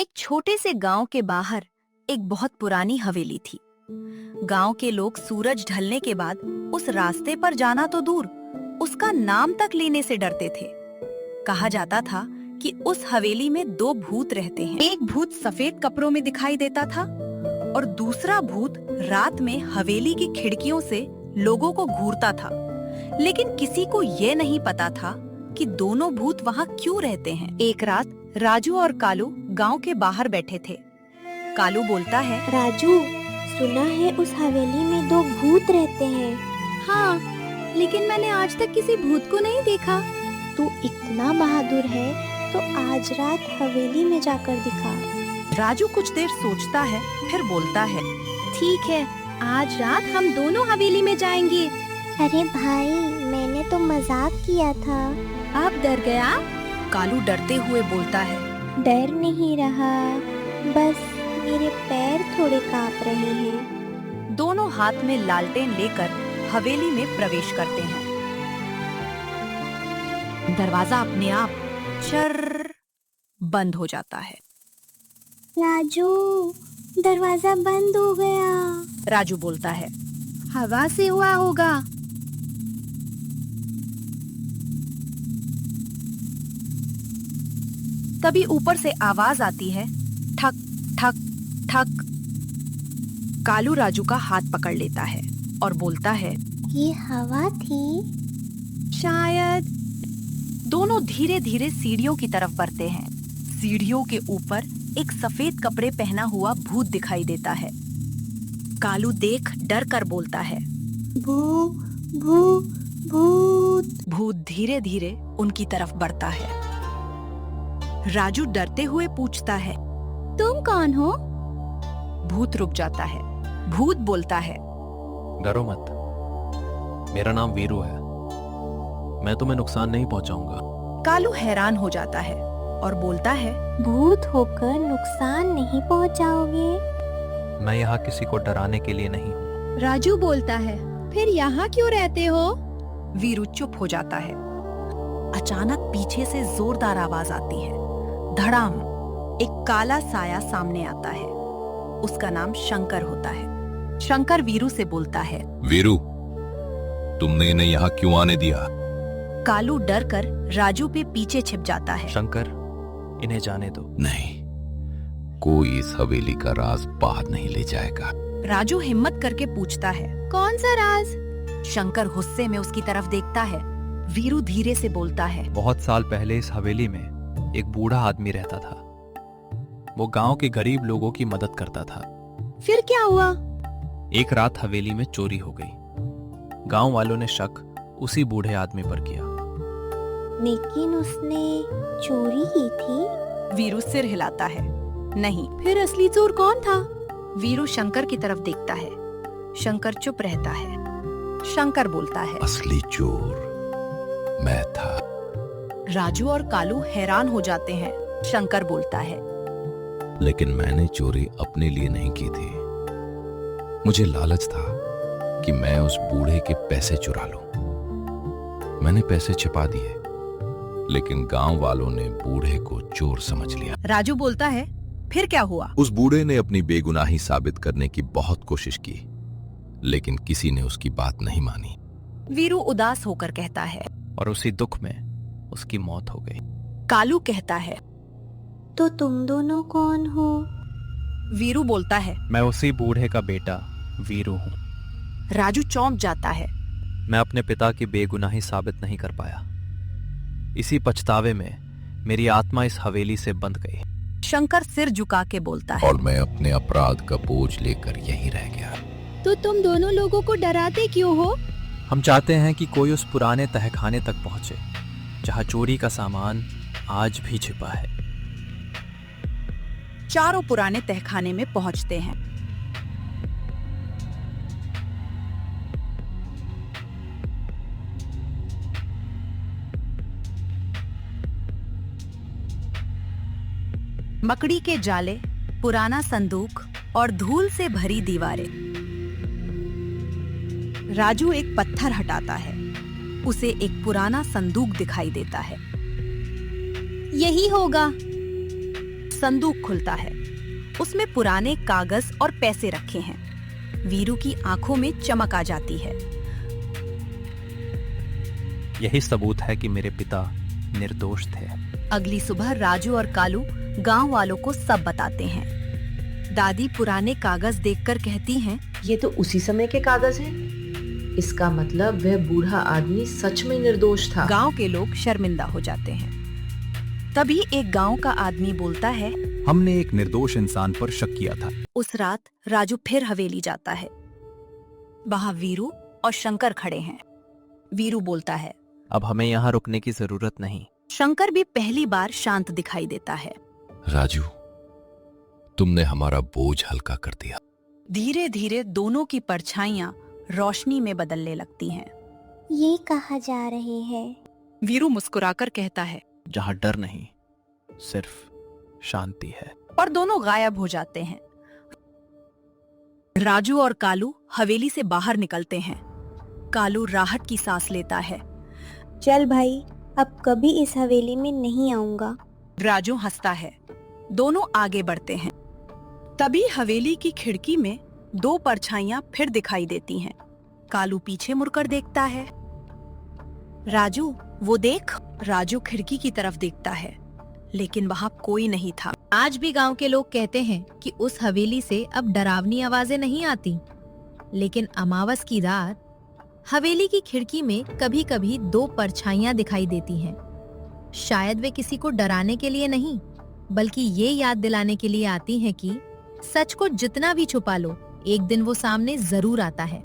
एक छोटे से गांव के बाहर एक बहुत पुरानी हवेली थी। गांव के लोग सूरज ढलने के बाद उस रास्ते पर जाना तो दूर, उसका नाम तक लेने से डरते थे। कहा जाता था कि उस हवेली में दो भूत रहते हैं। एक भूत सफेद कपड़ों में दिखाई देता था और दूसरा भूत रात में हवेली की खिड़कियों से लोगों को घूरता था। लेकिन किसी को ये नहीं पता था कि दोनों भूत वहाँ क्यों रहते हैं। एक रात राजू और कालू गांव के बाहर बैठे थे। कालू बोलता है, राजू, सुना है उस हवेली में दो भूत रहते हैं। हाँ, लेकिन मैंने आज तक किसी भूत को नहीं देखा। तू इतना बहादुर है तो आज रात हवेली में जाकर दिखा। राजू कुछ देर सोचता है, फिर बोलता है, ठीक है, आज रात हम दोनों हवेली में जाएंगे। अरे भाई, मैंने तो मजाक किया था। आप डर गया? कालू डरते हुए बोलता है, डर नहीं रहा, बस मेरे पैर थोड़े कांप रहे हैं। दोनों हाथ में लालटेन लेकर हवेली में प्रवेश करते हैं। दरवाजा अपने आप चर बंद हो जाता है। राजू, दरवाजा बंद हो गया। राजू बोलता है, हवा से हुआ होगा। तभी ऊपर से आवाज आती है, ठक ठक ठक। कालू राजू का हाथ पकड़ लेता है और बोलता है, ये हवा थी शायद। दोनों धीरे धीरे सीढ़ियों की तरफ बढ़ते हैं। सीढ़ियों के ऊपर एक सफेद कपड़े पहना हुआ भूत दिखाई देता है। कालू देख डर कर बोलता है, भू भू भूत। भूत धीरे धीरे उनकी तरफ बढ़ता है। राजू डरते हुए पूछता है, तुम कौन हो? भूत रुक जाता है। भूत बोलता है, डरो मत, मेरा नाम वीरू है, मैं तुम्हें नुकसान नहीं पहुंचाऊंगा। कालू हैरान हो जाता है और बोलता है, भूत होकर नुकसान नहीं पहुंचाओगे? मैं यहाँ किसी को डराने के लिए नहीं हूँ। राजू बोलता है, फिर यहाँ क्यों रहते हो? वीरू चुप हो जाता है। अचानक पीछे से जोरदार आवाज आती है। धड़ाम, एक काला साया सामने आता है। उसका नाम शंकर होता है। शंकर वीरू से बोलता है, वीरू, तुमने इन्हें यहाँ क्यों आने दिया? कालू डर कर राजू पे पीछे छिप जाता है। शंकर, इन्हें जाने दो। नहीं, कोई इस हवेली का राज बाहर नहीं ले जाएगा। राजू हिम्मत करके पूछता है, कौन सा राज? शंकर गुस्से में उसकी तरफ देखता है। वीरू धीरे से बोलता है, बहुत साल पहले इस हवेली में एक बूढ़ा आदमी रहता था। वो गांव के गरीब लोगों की मदद करता था। फिर क्या हुआ? एक रात हवेली में चोरी हो गई। गांव वालों ने शक उसी बूढ़े आदमी पर किया। लेकिन उसने चोरी की थी? वीरू सिर हिलाता है, नहीं। फिर असली चोर कौन था? वीरू शंकर की तरफ देखता है। शंकर चुप रहता है। शंकर बोलता है, असली चोर मैं था। राजू और कालू हैरान हो जाते हैं। शंकर बोलता है, लेकिन मैंने चोरी अपने लिए नहीं की थी। मुझे लालच था कि मैं उस बूढ़े के पैसे चुरा लूं। मैंने पैसे छिपा दिए, लेकिन गांव वालों ने बूढ़े को चोर समझ लिया। राजू बोलता है, फिर क्या हुआ? उस बूढ़े ने अपनी बेगुनाही साबित करने की बहुत कोशिश की, लेकिन किसी ने उसकी बात नहीं मानी। वीरू उदास होकर कहता है, और उसी दुख में उसकी मौत हो गई। कालू कहता है, तो तुम दोनों कौन हो? वीरू बोलता है, मैं उसी बूढ़े का बेटा वीरू हूँ। राजू चौंक जाता है। मैं अपने पिता की बेगुनाही साबित नहीं कर पाया। इसी पछतावे में मेरी आत्मा इस हवेली से बंध गई। शंकर सिर झुका के बोलता है, और मैं अपने अपराध का बोझ लेकर यहीं रह गया। तो तुम दोनों लोगों को डराते क्यों हो? हम चाहते हैं कि कोई उस पुराने तहखाने तक पहुंचे जहां चोरी का सामान आज भी छिपा है। चारों पुराने तहखाने में पहुंचते हैं। मकड़ी के जाले, पुराना संदूक और धूल से भरी दीवारें। राजू एक पत्थर हटाता है। उसे एक पुराना संदूक दिखाई देता है। यही होगा। संदूक खुलता है। उसमें पुराने कागज और पैसे रखे हैं। वीरू की आंखों में चमक आ जाती है। यही सबूत है कि मेरे पिता निर्दोष थे। अगली सुबह राजू और कालू गांव वालों को सब बताते हैं। दादी पुराने कागज देखकर कहती हैं, ये तो उसी समय के कागज हैं। इसका मतलब वह बूढ़ा आदमी सच में निर्दोष था। गांव के लोग शर्मिंदा हो जाते हैं। तभी एक गांव का आदमी बोलता है, हमने एक निर्दोष इंसान पर शक किया था। उस रात राजू फिर हवेली जाता है। वहां वीरू और शंकर खड़े हैं। वीरू बोलता है, अब हमें यहाँ रुकने की जरूरत नहीं। शंकर भी पहली बार शांत दिखाई देता है। राजू, तुमने हमारा बोझ हल्का कर दिया। धीरे धीरे दोनों की परछाइयां रोशनी में बदलने लगती हैं। ये कहाँ जा रहे हैं? वीरू मुस्कुराकर कहता है, जहाँ डर नहीं, सिर्फ शांति है। और दोनों गायब हो जाते हैं। राजू और कालू हवेली से बाहर निकलते हैं। कालू राहत की सांस लेता है। चल भाई, अब कभी इस हवेली में नहीं आऊंगा। राजू हंसता है। दोनों आगे बढ़ते हैं। तभी हवेली की खिड़की में दो परछाइयां फिर दिखाई देती हैं। कालू पीछे मुड़कर देखता है। राजू, वो देख। राजू खिड़की की तरफ देखता है, लेकिन वहां कोई नहीं था। आज भी गांव के लोग कहते हैं कि उस हवेली से अब डरावनी आवाजें नहीं आती, लेकिन अमावस की रात हवेली की खिड़की में कभी कभी दो परछाइयां दिखाई देती हैं। शायद वे किसी को डराने के लिए नहीं, बल्कि ये याद दिलाने के लिए आती हैं कि सच को जितना भी छुपा लो, एक दिन वो सामने जरूर आता है।